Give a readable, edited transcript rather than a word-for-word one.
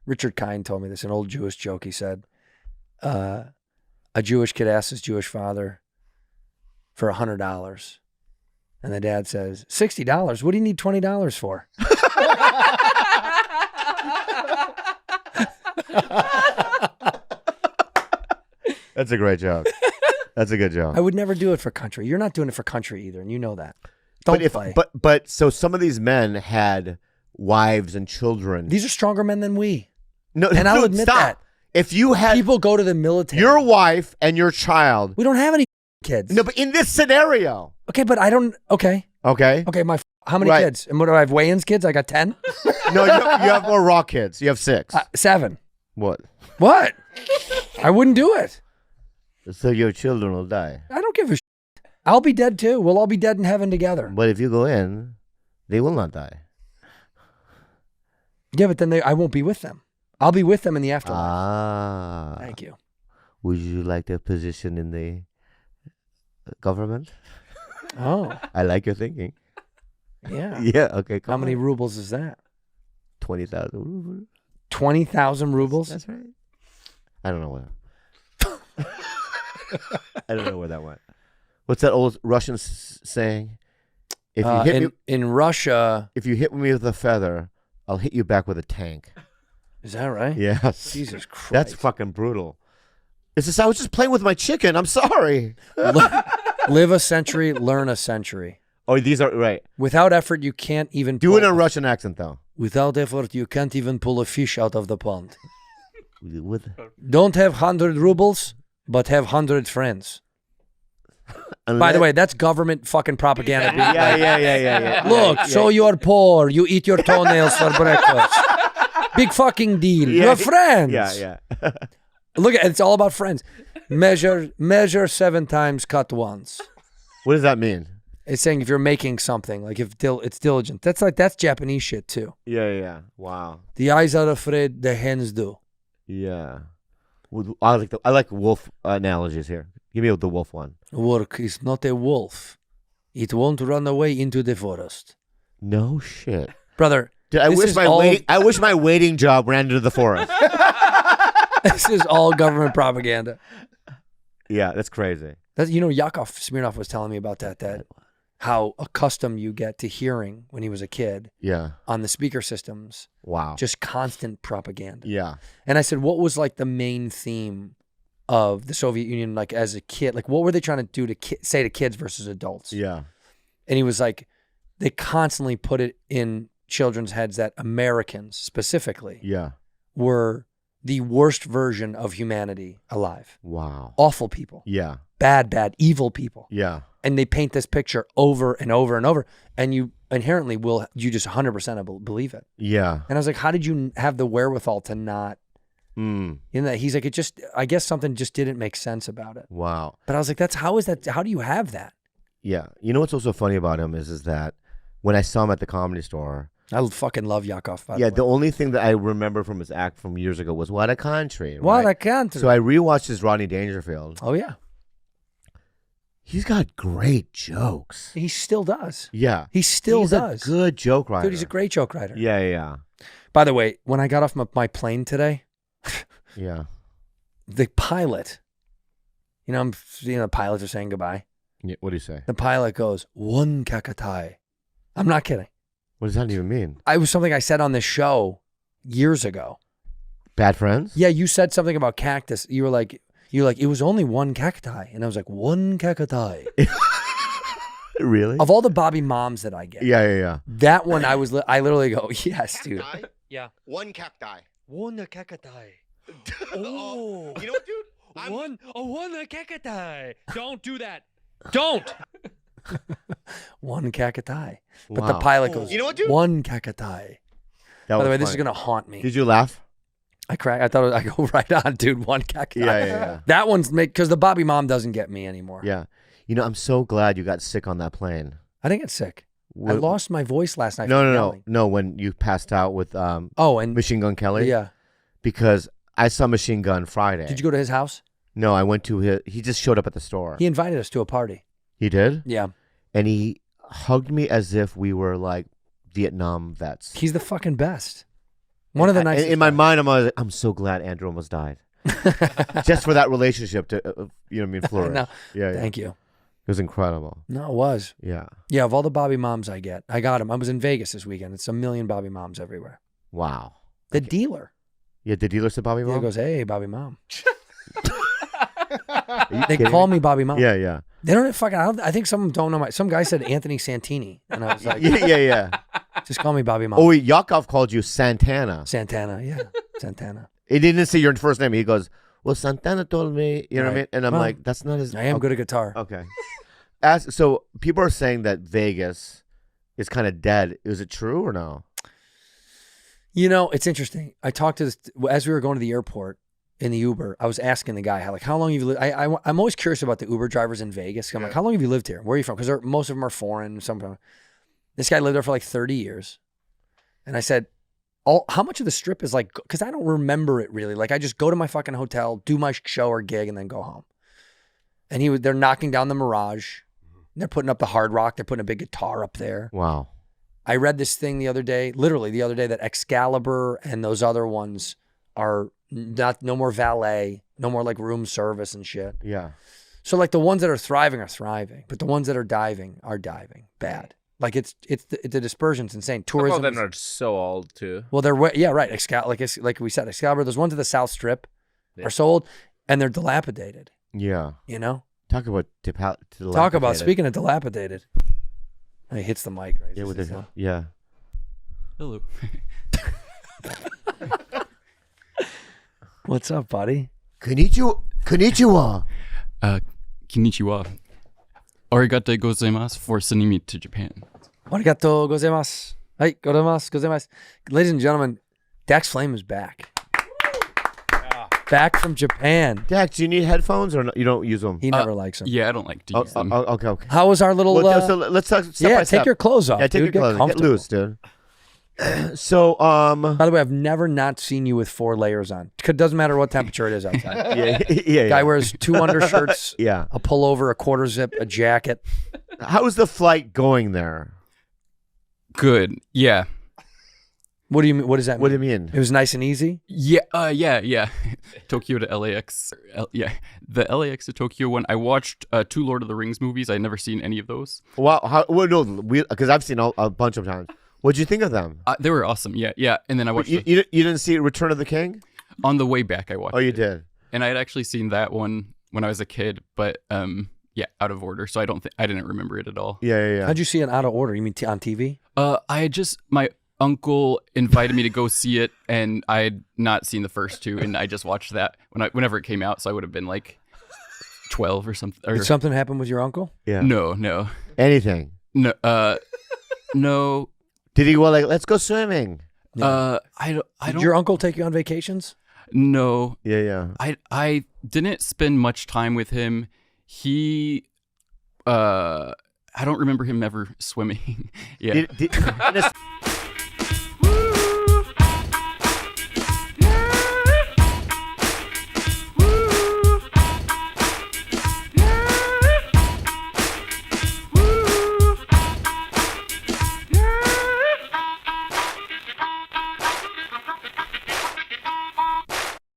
Richard Kind told me this, an old Jewish joke. He said, a Jewish kid asks his Jewish father for $100. And the dad says, $60? What do you need $20 for? That's a great joke. That's a good joke. I would never do it for country. You're not doing it for country either, and you know that. Don't play. But so some of these men had wives and children. These are stronger men than we. No, and I'll admit that. If you had people go to the military, your wife and your child. We don't have any kids. No, but in this scenario. Okay, but I don't. Okay. Okay. How many kids? And what do I have? Weigh-ins kids? I got 10. No, you have more raw kids. You have 6. 7. What? I wouldn't do it. So your children will die. I don't give a shit. I'll be dead too. We'll all be dead in heaven together. But if you go in, they will not die. Yeah, but then I won't be with them. I'll be with them in the afterlife. Ah. Thank you. Would you like a position in the government? Oh. I like your thinking. Yeah. Yeah, okay. How many rubles is that? 20,000 rubles. 20,000 rubles? That's right. I don't know where. I don't know where that went. What's that old Russian saying? If you hit me, in Russia, if you hit me with a feather, I'll hit you back with a tank. Is that right? Yes. Jesus Christ. That's fucking brutal. It's just, I was just playing with my chicken. I'm sorry. Live a century, learn a century. Oh, these are right. Without effort, you can't even do it in a Russian accent, though. Without effort, you can't even pull a fish out of the pond. Don't have 100 rubles, but have 100 friends. By the way, that's government fucking propaganda. Yeah. Look, so you're poor. You eat your toenails for breakfast. Big fucking deal. Yeah, You're friends. Yeah. Look, it's all about friends. Measure 7 times, cut once. What does that mean? It's saying if you're making something, like if it's diligent. That's Japanese shit too. Yeah. Wow. The eyes are afraid, the hands do. Yeah. I like wolf analogies here. Give me the wolf one. Work is not a wolf. It won't run away into the forest. No shit. Brother, dude, I wish my waiting job ran into the forest. This is all government propaganda. Yeah, that's crazy. Yakov Smirnoff was telling me about that how accustomed you get to hearing when he was a kid. Yeah. On the speaker systems. Wow. Just constant propaganda. Yeah. And I said, what was like the main theme of the Soviet Union, like as a kid? Like what were they trying to do to say to kids versus adults? Yeah. And he was like, they constantly put it in children's heads that Americans specifically were the worst version of humanity alive. Wow. Awful people. Yeah. Bad, evil people. Yeah. And they paint this picture over and over and over. And you inherently you just 100% believe it. Yeah. And I was like, how did you have the wherewithal to not? He's like, I guess something just didn't make sense about it. Wow. But I was like, how do you have that? Yeah. You know what's also funny about him is that when I saw him at the Comedy Store. I fucking love Yakov. The only thing that I remember from his act from years ago was What a Country. Right? What a Country. So I rewatched his Rodney Dangerfield. Oh, yeah. He's got great jokes. He still does. Yeah. He still does. He's a good joke writer. Dude, he's a great joke writer. Yeah. By the way, when I got off my plane today, yeah, the pilot, the pilots are saying goodbye. Yeah, what do you say? The pilot goes, one kakatai. I'm not kidding. What does that even mean? It was something I said on this show years ago. Bad friends? Yeah, you said something about cactus. You were like, it was only one cacti. And I was like, one cacti. Really? Of all the Bobby moms that I get. Yeah. That one, I literally go, yes, dude. Yeah. One cacti. One cacti. Oh. You know what, dude? One cacti. Don't do that. Don't. One cacti. But the pilot goes, you know what, dude? One cacti. By the way, this is going to haunt me. Did you laugh? I thought I go right on, dude. One cacti. Yeah. That one's because the Bobby mom doesn't get me anymore. Yeah. I'm so glad you got sick on that plane. I didn't get sick. I lost my voice last night. No. When you passed out with and Machine Gun Kelly. Yeah. Because I saw Machine Gun Friday. Did you go to his house? No, I went to his. He just showed up at the store. He invited us to a party. He did? Yeah. And he hugged me as if we were like Vietnam vets. He's the fucking best. One of the nicest. In my mind, I'm always like, I'm so glad Andrew almost died. Just for that relationship to, you know what I mean, flourish. No, yeah. Thank you. It was incredible. No, it was. Yeah. Yeah, of all the Bobby moms I got them. I was in Vegas this weekend. It's a million Bobby moms everywhere. Wow. The dealer. Yeah, the dealer said Bobby Yeah, Mom? goes, hey, Bobby mom. Are you They kidding call me? me Bobby mom. Yeah. They don't fucking. I think some don't know some guy said Anthony Santini, and I was like, Yeah. just call me Bobby mom. Oh, wait, Yakov called you Santana. Santana, yeah, Santana. He didn't say your first name. He goes, well, Santana told me, you know what I mean? And I'm Well, like, that's not his. I am good at guitar. Okay. So people are saying that Vegas is kind of dead. Is it true or no? You know, it's interesting. I talked to this as we were going to the airport in the Uber. I was asking the guy, how long have you lived? I'm always curious about the Uber drivers in Vegas. I'm like, how long have you lived here? Where are you from? Because most of them are foreign. This guy lived there for like 30 years. And I said, how much of the strip is like, because I don't remember it really. Like I just go to my fucking hotel, do my show or gig, and then go home. And they're knocking down the Mirage. They're putting up the Hard Rock. They're putting a big guitar up there. Wow. I read this thing literally the other day, that Excalibur and those other ones are no more valet, no more like room service and shit. Yeah. So like the ones that are thriving, but the ones that are diving bad. Like the dispersion's insane. Tourism. All of them are so old too. Well, they're right. Like we said, Excalibur. Those ones at the South Strip are sold, and they're dilapidated. Yeah. You know. Talk about Speaking of dilapidated. He hits the mic right. Yeah, with his yeah. Hello. What's up, buddy? Konnichiwa. Konnichiwa. Arigato gozaimasu for sending me to Japan. Arigato gozaimasu. Hey, gozaimasu. Ladies and gentlemen, Dax Flame is back. Back from Japan. Dax, do you need headphones or no? You don't use them? He never likes them. Yeah, I don't like to use them. Okay. How was our little... Well, so let's talk step by step. Take your clothes off, Yeah, take dude. your clothes. Get loose, dude. So, by the way, I've never not seen you with 4 layers on. It doesn't matter what temperature it is outside. yeah. Guy wears 2 undershirts, yeah, a pullover, a quarter zip, a jacket. How was the flight going there? Good. Yeah. What do you mean? What does that mean? What do you mean? It was nice and easy? Yeah. Tokyo to LAX. The LAX to Tokyo one. I watched 2 Lord of the Rings movies. I'd never seen any of those. Wow. No, because I've seen a bunch of times. What'd you think of them? They were awesome. Yeah. And then I watched. You didn't see Return of the King? On the way back, I watched. Oh, you did. And I had actually seen that one when I was a kid, but out of order. So I didn't remember it at all. Yeah. How'd you see it out of order? You mean on TV? I had my uncle invited me to go see it, and I had not seen the first 2, and I just watched that whenever it came out. So I would have been like 12 or something. Did something happen with your uncle? Yeah. No. Anything? No. No. Did he go like, let's go swimming? I don't. Did your uncle take you on vacations? No. Yeah. I didn't spend much time with him. I don't remember him ever swimming. Yeah.